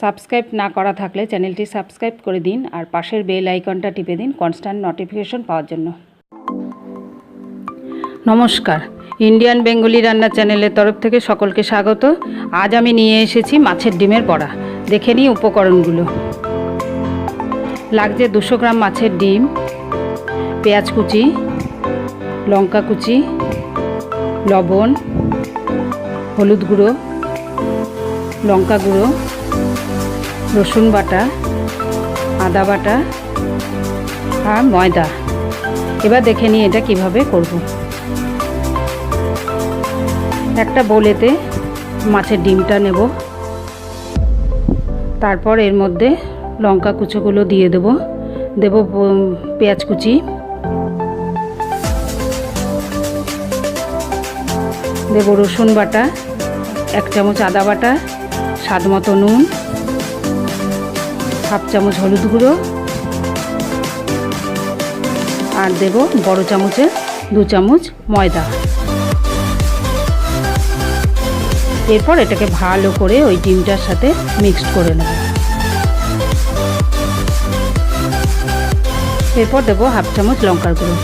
Subscribe না করা থাকলে চ্যানেলটি সাবস্ক্রাইব করে দিন আর পাশের বেল আইকনটা টিপে দিন কনস্ট্যান্ট নোটিফিকেশন পাওয়ার জন্য। নমস্কার, ইন্ডিয়ান বেঙ্গলি রান্না চ্যানেলের তরফ থেকে সকলকে স্বাগত। আজ আমি নিয়ে এসেছি মাছের ডিমের বড়া। দেখে নিই উপকরণগুলো। লাগছে 200 গ্রাম মাছের ডিম, পেঁয়াজ কুচি, লঙ্কা কুচি, লবণ, হলুদ গুঁড়ো, লঙ্কা গুঁড়ো, রসুন বাটা, আদা বাটা আর ময়দা। এবার দেখে নিই এটা কিভাবে করব। একটা বোলেতে মাছের ডিমটা নেব, তারপর এর মধ্যে লঙ্কা কুচোগুলো দিয়ে দেব পেঁয়াজ কুচি, দেব রসুন বাটা, 1 চামচ আদা বাটা, স্বাদ মতো নুন, হাফ চামচ হলুদ গুঁড়ো আর দেব বড় চামচের 2 চামচ ময়দা। এরপর এটাকে ভালো করে ওই ডিমটার সাথে মিক্সড করে নেব। এরপর দেব হাফ চামচ লঙ্কার গুঁড়ো।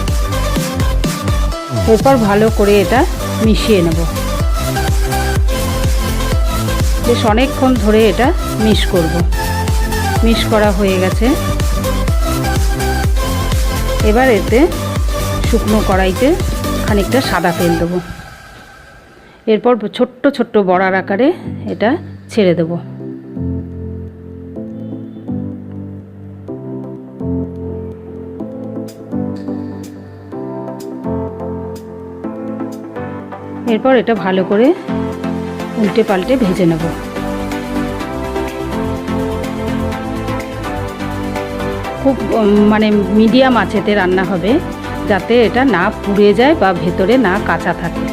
এরপর ভালো করে এটা মিশিয়ে নেব। বেশ অনেকক্ষণ ধরে এটা মিক্স করব। মিক্স করা হয়ে গেছে। এবার এতে শুকনো কড়াইতে খানিকটা সাদা তেল দেবো। এরপর ছোট্ট ছোট্ট বড়ার আকারে এটা ছেড়ে দেব। এরপর এটা ভালো করে উল্টে পাল্টে ভেজে নেব। খুব মিডিয়াম আঁচেতে রান্না হবে, যাতে এটা না পুড়ে যায় বা ভেতরে না কাঁচা থাকে।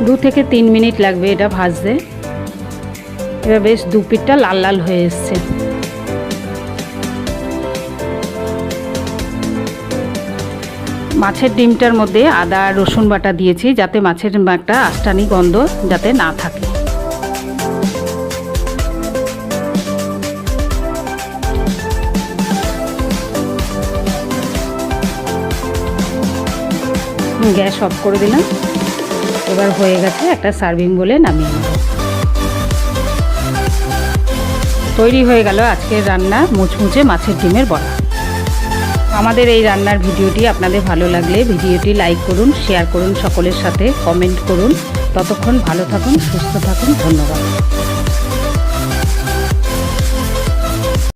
দু থেকে 3 মিনিট লাগবে এটা ভাজতে। এবার বেশ দু পিঠটা লাল লাল হয়ে এসছে। মাছের ডিমটার মধ্যে আদা রসুন বাটা দিয়েছি, যাতে মাছের একটা আষ্টানি গন্ধ যাতে না থাকে। গ্যাস অফ করে দিলাম। এবার হয়ে গেছে, একটা সার্ভিং বলে নামিয়ে নেব। তৈরি হয়ে গেল আজকের রান্না মুচমুচে মাছের ডিমের বড়া। আমাদের এই রান্নার ভিডিওটি আপনাদের ভালো লাগলে ভিডিওটি লাইক করুন, শেয়ার করুন সকলের সাথে, কমেন্ট করুন। ততক্ষণ ভালো থাকুন, সুস্থ থাকুন। ধন্যবাদ।